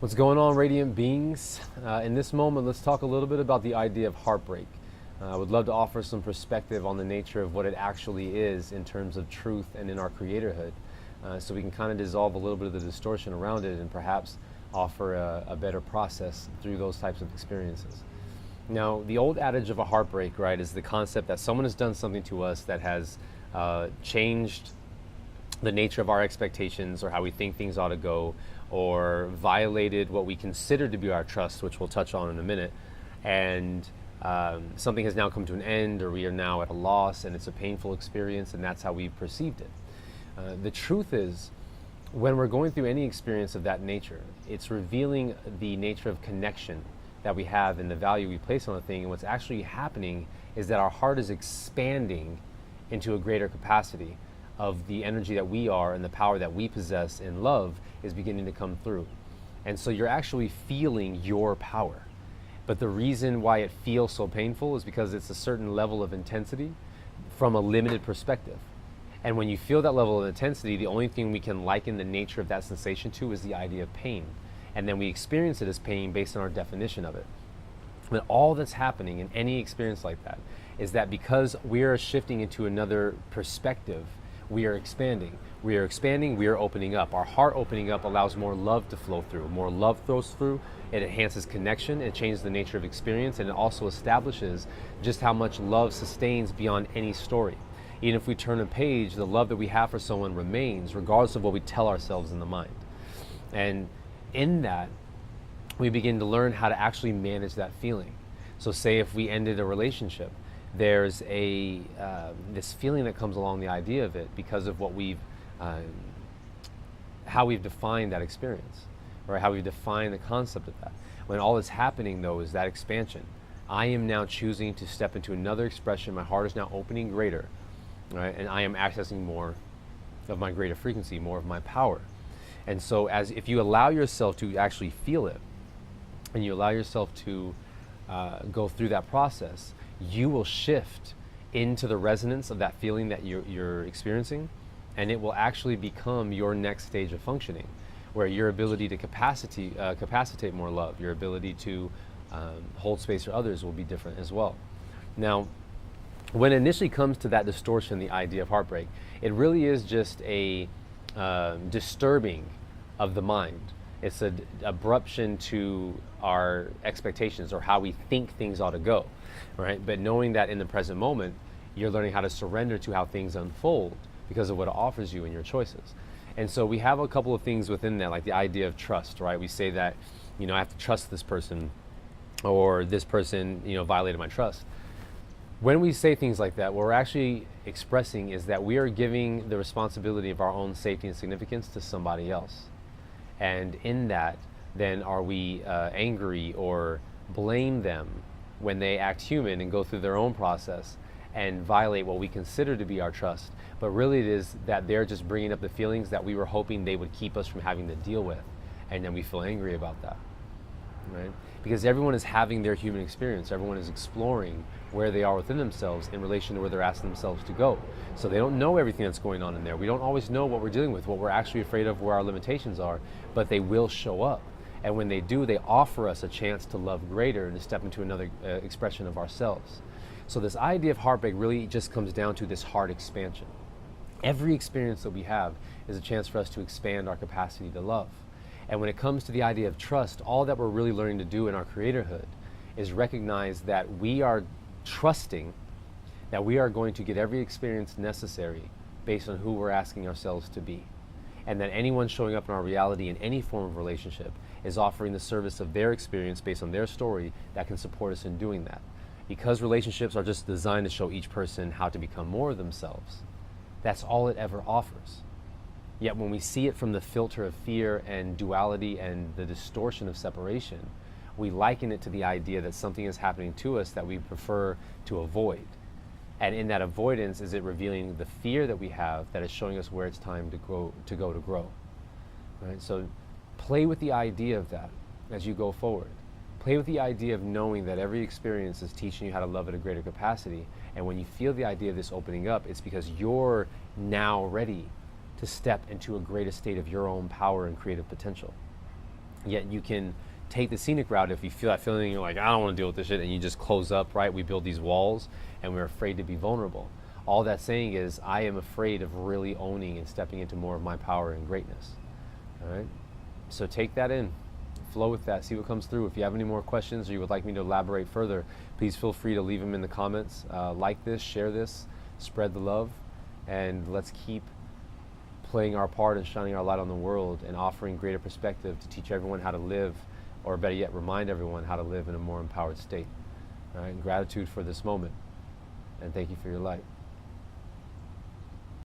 What's going on, radiant beings? In this moment, let's talk a little bit about the idea of heartbreak. I would love to offer some perspective on the nature of what it actually is in terms of truth and in our creatorhood, so we can kind of dissolve a little bit of the distortion around it and perhaps offer a better process through those types of experiences. Now, the old adage of a heartbreak, right, is the concept that someone has done something to us that has changed the nature of our expectations or how we think things ought to go, or violated what we consider to be our trust, which we'll touch on in a minute, and something has now come to an end, or we are now at a loss, and it's a painful experience, and that's how we've perceived it. The truth is, when we're going through any experience of that nature, it's revealing the nature of connection that we have and the value we place on a thing, and what's actually happening is that our heart is expanding into a greater capacity of the energy that we are, and the power that we possess in love is beginning to come through. And so you're actually feeling your power. But the reason why it feels so painful is because it's a certain level of intensity from a limited perspective. And when you feel that level of intensity, the only thing we can liken the nature of that sensation to is the idea of pain. And then we experience it as pain based on our definition of it. But all that's happening in any experience like that is that because we are shifting into another perspective, we are expanding. We are expanding, we are opening up. Our heart opening up allows more love to flow through. More love flows through, it enhances connection, it changes the nature of experience, and it also establishes just how much love sustains beyond any story. Even if we turn a page, the love that we have for someone remains, regardless of what we tell ourselves in the mind. And in that, we begin to learn how to actually manage that feeling. So say if we ended a relationship, there's this feeling that comes along the idea of it because of what how we've defined that experience, or how we've defined the concept of that. When all that's happening though is that expansion. I am now choosing to step into another expression. My heart is now opening greater, right? And I am accessing more of my greater frequency, more of my power. And so if you allow yourself to actually feel it, and you allow yourself to go through that process, you will shift into the resonance of that feeling that you're experiencing, and it will actually become your next stage of functioning, where your ability to capacitate more love, your ability to hold space for others will be different as well. Now, when it initially comes to that distortion, the idea of heartbreak, it really is just a disturbing of the mind. It's an abruption to our expectations or how we think things ought to go, right? But knowing that in the present moment, you're learning how to surrender to how things unfold because of what it offers you in your choices. And so we have a couple of things within that, like the idea of trust, right? We say that, I have to trust this person, or this person, violated my trust. When we say things like that, what we're actually expressing is that we are giving the responsibility of our own safety and significance to somebody else. And in that, then are we angry or blame them when they act human and go through their own process and violate what we consider to be our trust? But really it is that they're just bringing up the feelings that we were hoping they would keep us from having to deal with. And then we feel angry about that, right? Because everyone is having their human experience. Everyone is exploring where they are within themselves in relation to where they're asking themselves to go. So they don't know everything that's going on in there. We don't always know what we're dealing with, what we're actually afraid of, where our limitations are, but they will show up. And when they do, they offer us a chance to love greater and to step into another expression of ourselves. So this idea of heartbreak really just comes down to this heart expansion. Every experience that we have is a chance for us to expand our capacity to love. And when it comes to the idea of trust, all that we're really learning to do in our creatorhood is recognize that we are trusting that we are going to get every experience necessary based on who we're asking ourselves to be. And that anyone showing up in our reality in any form of relationship is offering the service of their experience based on their story that can support us in doing that. Because relationships are just designed to show each person how to become more of themselves, that's all it ever offers. Yet when we see it from the filter of fear and duality and the distortion of separation, we liken it to the idea that something is happening to us that we prefer to avoid. And in that avoidance is it revealing the fear that we have that is showing us where it's time to grow. Right? So play with the idea of that as you go forward. Play with the idea of knowing that every experience is teaching you how to love at a greater capacity. And when you feel the idea of this opening up, it's because you're now ready to step into a greater state of your own power and creative potential. Yet you can take the scenic route if you feel that feeling, you're like, I don't want to deal with this shit, and you just close up, right? We build these walls and we're afraid to be vulnerable. All that's saying is I am afraid of really owning and stepping into more of my power and greatness. All right? So take that in, flow with that, see what comes through. If you have any more questions or you would like me to elaborate further, please feel free to leave them in the comments. Like this, share this, spread the love, and let's keep playing our part and shining our light on the world and offering greater perspective to teach everyone how to live, or better yet, remind everyone how to live in a more empowered state. All right? And gratitude for this moment, and thank you for your light.